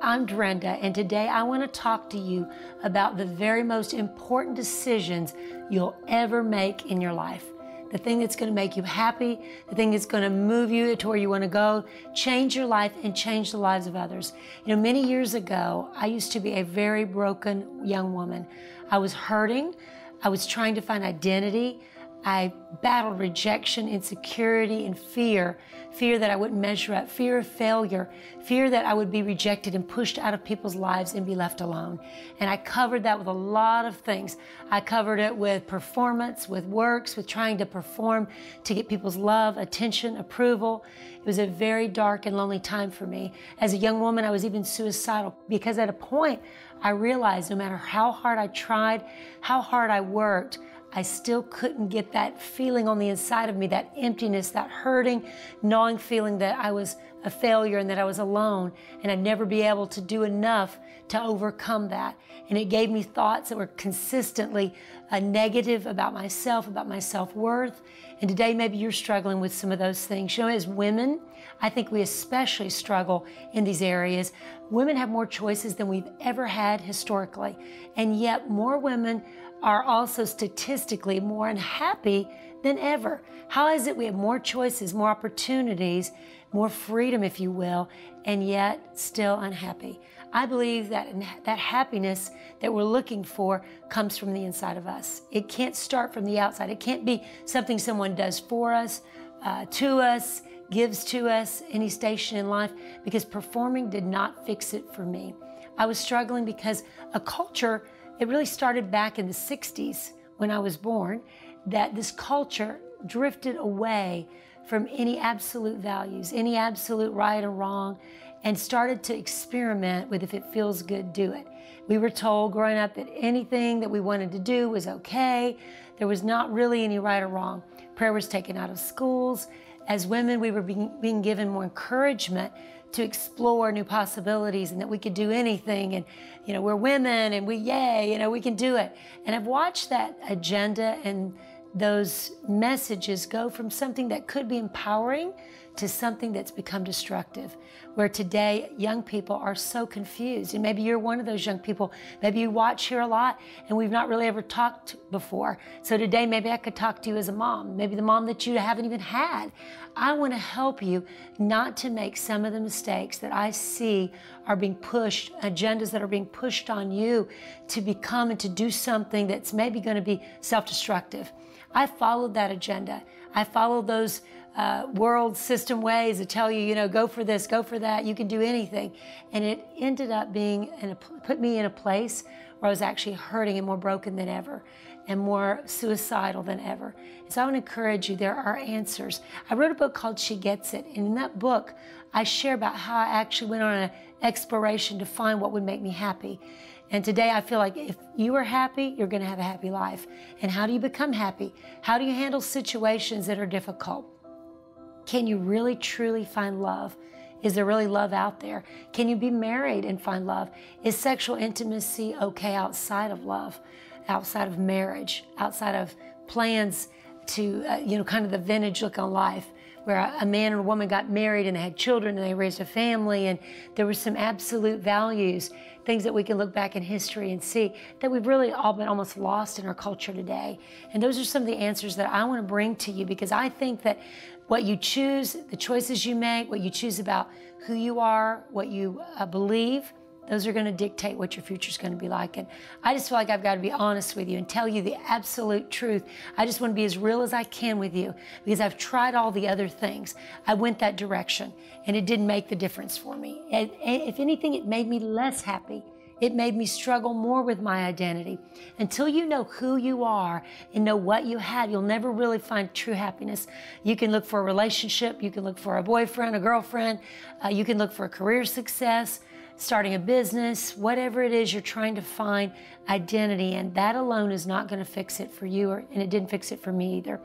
I'm Drenda, and today I want to talk to you about the very most important decisions you'll ever make in your life. The thing that's going to make you happy, the thing that's going to move you to where you want to go, change your life and change the lives of others. You know, many years ago, I used to be a very broken young woman. I was hurting. I was trying to find identity. I battled rejection, insecurity, and fear. Fear that I wouldn't measure up, fear of failure, fear that I would be rejected and pushed out of people's lives and be left alone. And I covered that with a lot of things. I covered it with performance, with works, with trying to perform to get people's love, attention, approval. It was a very dark and lonely time for me. As a young woman, I was even suicidal because at a point, I realized no matter how hard I tried, how hard I worked, I still couldn't get that feeling on the inside of me, that emptiness, that hurting, gnawing feeling that I was a failure and that I was alone and I'd never be able to do enough to overcome that. And it gave me thoughts that were consistently negative about myself, about my self-worth. And today maybe you're struggling with some of those things. You know, as women, I think we especially struggle in these areas. Women have more choices than we've ever had historically. And yet more women are also statistically more unhappy than ever. How is it we have more choices, more opportunities, more freedom, if you will, and yet still unhappy? I believe that that happiness that we're looking for comes from the inside of us. It can't start from the outside. It can't be something someone does for us, to us, gives to us, any station in life, because performing did not fix it for me. I was struggling because a culture, it really started back in the 60s when I was born, that this culture drifted away from any absolute values, any absolute right or wrong, and started to experiment with if it feels good, do it. We were told growing up that anything that we wanted to do was okay. There was not really any right or wrong. Prayer was taken out of schools. As women, we were being given more encouragement to explore new possibilities and that we could do anything. And, you know, we're women and we can do it. And I've watched that agenda and those messages go from something that could be empowering to something that's become destructive, where today young people are so confused. And maybe you're one of those young people. Maybe you watch here a lot and we've not really ever talked before. So today maybe I could talk to you as a mom, maybe the mom that you haven't even had. I want to help you not to make some of the mistakes that I see are being pushed, agendas that are being pushed on you to become and to do something that's maybe going to be self-destructive. I followed that agenda. I followed those world system ways that tell you, you know, go for this, go for that, you can do anything. And it ended up being, put me in a place where I was actually hurting and more broken than ever and more suicidal than ever. And so I want to encourage you, there are answers. I wrote a book called She Gets It. And in that book, I share about how I actually went on an exploration to find what would make me happy. And today I feel like if you are happy, you're going to have a happy life. And how do you become happy? How do you handle situations that are difficult? Can you really truly find love? Is there really love out there? Can you be married and find love? Is sexual intimacy okay outside of love, outside of marriage, outside of plans to, kind of the vintage look on life, where a man and a woman got married and they had children and they raised a family, and there were some absolute values, things that we can look back in history and see that we've really all been almost lost in our culture today. And those are some of the answers that I want to bring to you, because I think that what you choose, the choices you make, what you choose about who you are, what you believe, those are going to dictate what your future is going to be like. And I just feel like I've got to be honest with you and tell you the absolute truth. I just want to be as real as I can with you, because I've tried all the other things. I went that direction and it didn't make the difference for me. And if anything, it made me less happy. It made me struggle more with my identity. Until you know who you are and know what you have, you'll never really find true happiness. You can look for a relationship, you can look for a boyfriend, a girlfriend, you can look for a career success, starting a business, whatever it is you're trying to find identity, and that alone is not going to fix it for you, and it didn't fix it for me either.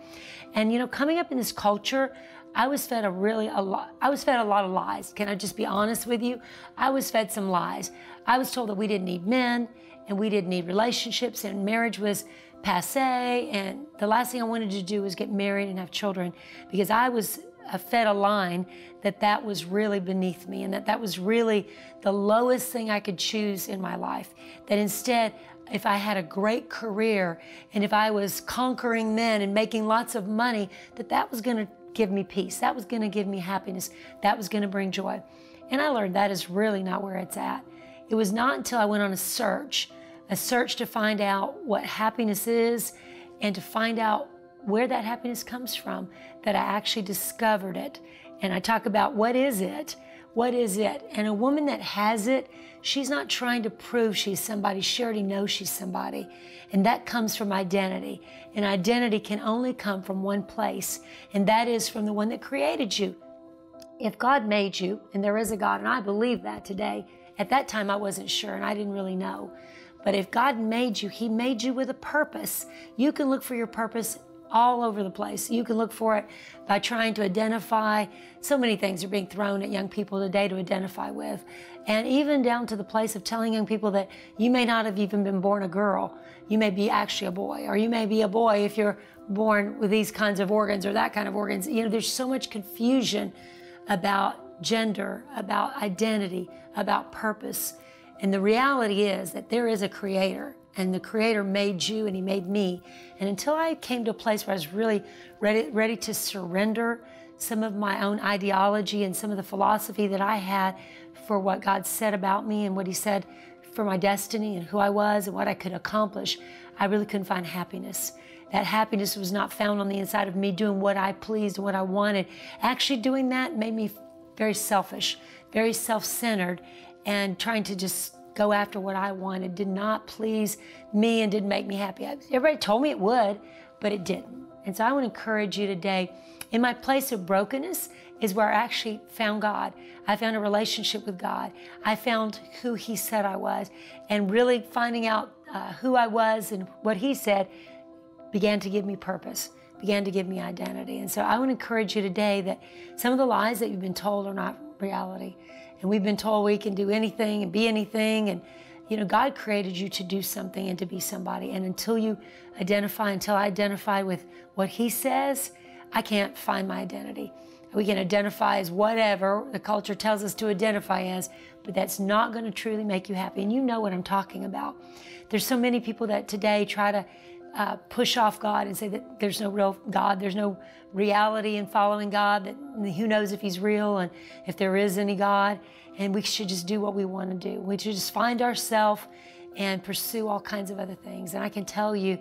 And you know, coming up in this culture, I was fed a lot of lies. Can I just be honest with you? I was fed some lies. I was told that we didn't need men and we didn't need relationships and marriage was passé, and the last thing I wanted to do was get married and have children, because I was fed a line that was really beneath me, and that was really the lowest thing I could choose in my life. That instead, if I had a great career and if I was conquering men and making lots of money, that was going to give me peace. That was going to give me happiness. That was going to bring joy. And I learned that is really not where it's at. It was not until I went on a search to find out what happiness is and to find out where that happiness comes from, that I actually discovered it. And I talk about what is it? What is it? And a woman that has it, she's not trying to prove she's somebody. She already knows she's somebody. And that comes from identity. And identity can only come from one place, and that is from the one that created you. If God made you, and there is a God, and I believe that today, at that time I wasn't sure and I didn't really know. But if God made you, He made you with a purpose. You can look for your purpose all over the place. You can look for it by trying to identify. So many things are being thrown at young people today to identify with. And even down to the place of telling young people that you may not have even been born a girl. You may be actually a boy, or you may be a boy if you're born with these kinds of organs or that kind of organs. You know, there's so much confusion about gender, about identity, about purpose. And the reality is that there is a creator, and the creator made you and He made me. And until I came to a place where I was really ready to surrender some of my own ideology and some of the philosophy that I had for what God said about me and what He said for my destiny and who I was and what I could accomplish, I really couldn't find happiness. That happiness was not found on the inside of me doing what I pleased and what I wanted. Actually doing that made me very selfish, very self-centered, and trying to just go after what I wanted did not please me and didn't make me happy. Everybody told me it would, but it didn't. And so I want to encourage you today, in my place of brokenness is where I actually found God. I found a relationship with God. I found who He said I was, and really finding out who I was and what He said began to give me purpose, began to give me identity. And so I want to encourage you today that some of the lies that you've been told are not reality. And we've been told we can do anything and be anything. And, you know, God created you to do something and to be somebody. And until I identify with what He says, I can't find my identity. We can identify as whatever the culture tells us to identify as, but that's not going to truly make you happy. And you know what I'm talking about. There's so many people that today try to push off God and say that there's no real God, there's no reality in following God, that who knows if He's real and if there is any God, and we should just do what we want to do. We should just find ourselves and pursue all kinds of other things. And I can tell you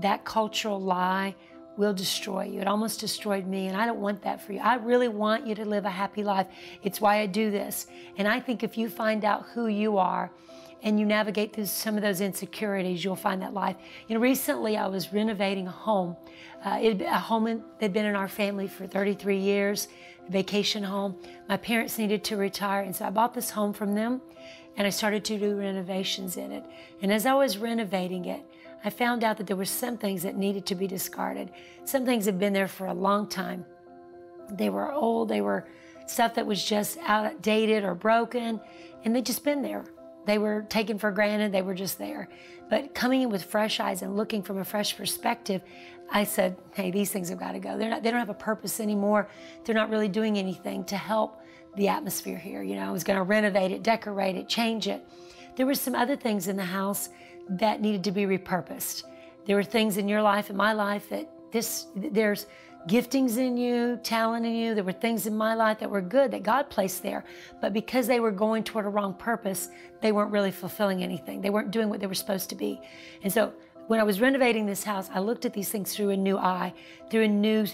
that cultural lie will destroy you. It almost destroyed me, and I don't want that for you. I really want you to live a happy life. It's why I do this. And I think if you find out who you are and you navigate through some of those insecurities, you'll find that life. You know, recently I was renovating a home. A home that had been in our family for 33 years, a vacation home. My parents needed to retire, and so I bought this home from them, and I started to do renovations in it. And as I was renovating it, I found out that there were some things that needed to be discarded. Some things had been there for a long time. They were old, they were stuff that was just outdated or broken, and they'd just been there. They were taken for granted, they were just there. But coming in with fresh eyes and looking from a fresh perspective, I said, hey, these things have got to go. They don't have a purpose anymore. They're not really doing anything to help the atmosphere here. You know, I was going to renovate it, decorate it, change it. There were some other things in the house that needed to be repurposed. There were things in your life and my life that there's giftings in you, talent in you. There were things in my life that were good that God placed there, but because they were going toward a wrong purpose, they weren't really fulfilling anything. They weren't doing what they were supposed to be. And so when I was renovating this house, I looked at these things through a new eye, through a new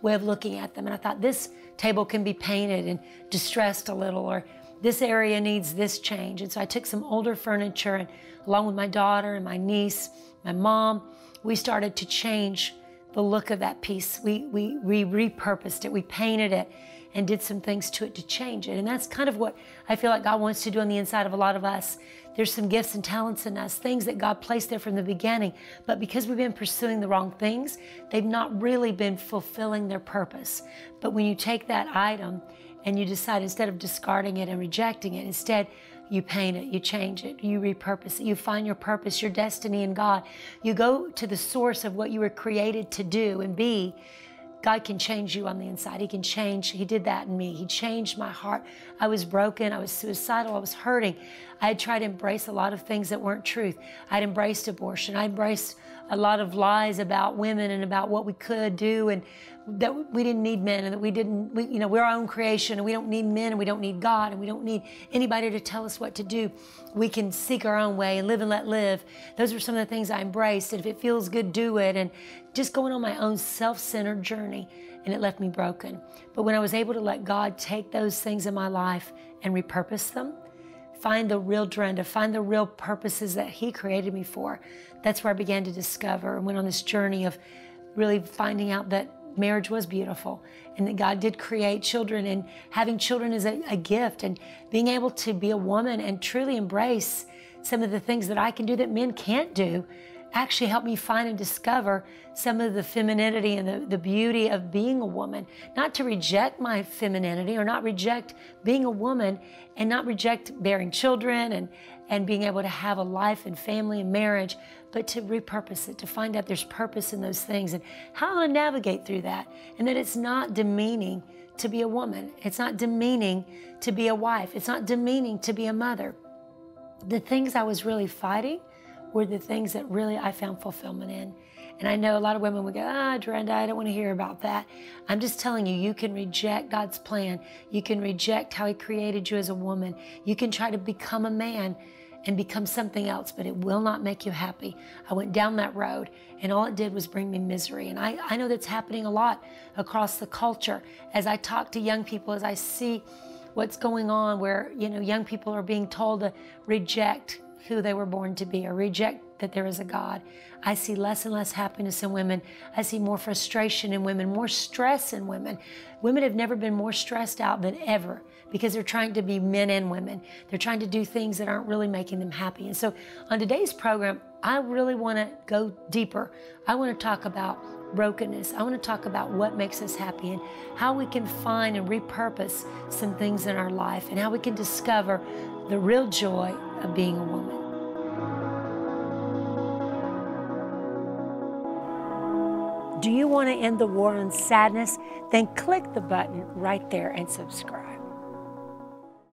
way of looking at them. And I thought, this table can be painted and distressed a little, or this area needs this change. And so I took some older furniture, and along with my daughter and my niece, my mom, we started to change the look of that piece. We repurposed it, we painted it, and did some things to it to change it. And that's kind of what I feel like God wants to do on the inside of a lot of us. There's some gifts and talents in us, things that God placed there from the beginning, but because we've been pursuing the wrong things, they've not really been fulfilling their purpose. But when you take that item and you decide, instead of discarding it and rejecting it, instead you paint it, you change it, you repurpose it, you find your purpose, your destiny in God. You go to the source of what you were created to do and be. God can change you on the inside. He can change. He did that in me. He changed my heart. I was broken. I was suicidal. I was hurting. I had tried to embrace a lot of things that weren't truth. I'd embraced abortion. I embraced a lot of lies about women and about what we could do, and that we didn't need men, and that we're our own creation, and we don't need men, and we don't need God, and we don't need anybody to tell us what to do. We can seek our own way and live and let live. Those were some of the things I embraced. And if it feels good, do it. And just going on my own self-centered journey, and it left me broken. But when I was able to let God take those things in my life and repurpose them, find the real Drenda, find the real purposes that He created me for, that's where I began to discover and went on this journey of really finding out that marriage was beautiful, and that God did create children, and having children is a gift, and being able to be a woman and truly embrace some of the things that I can do that men can't do actually helped me find and discover some of the femininity and the beauty of being a woman. Not to reject my femininity, or not reject being a woman, and not reject bearing children and being able to have a life and family and marriage, but to repurpose it, to find out there's purpose in those things and how to navigate through that. And that it's not demeaning to be a woman. It's not demeaning to be a wife. It's not demeaning to be a mother. The things I was really fighting were the things that really I found fulfillment in. And I know a lot of women would go, Drenda, I don't want to hear about that. I'm just telling you, you can reject God's plan. You can reject how He created you as a woman. You can try to become a man and become something else, but it will not make you happy. I went down that road, and all it did was bring me misery. And I know that's happening a lot across the culture. As I talk to young people, as I see what's going on, where young people are being told to reject who they were born to be, or reject that there is a God. I see less and less happiness in women. I see more frustration in women, more stress in women. Women have never been more stressed out than ever, because they're trying to be men and women. They're trying to do things that aren't really making them happy. And so on today's program, I really want to go deeper. I want to talk about brokenness. I want to talk about what makes us happy, and how we can find and repurpose some things in our life, and how we can discover the real joy of being a woman. Do you want to end the war on sadness? Then click the button right there and subscribe.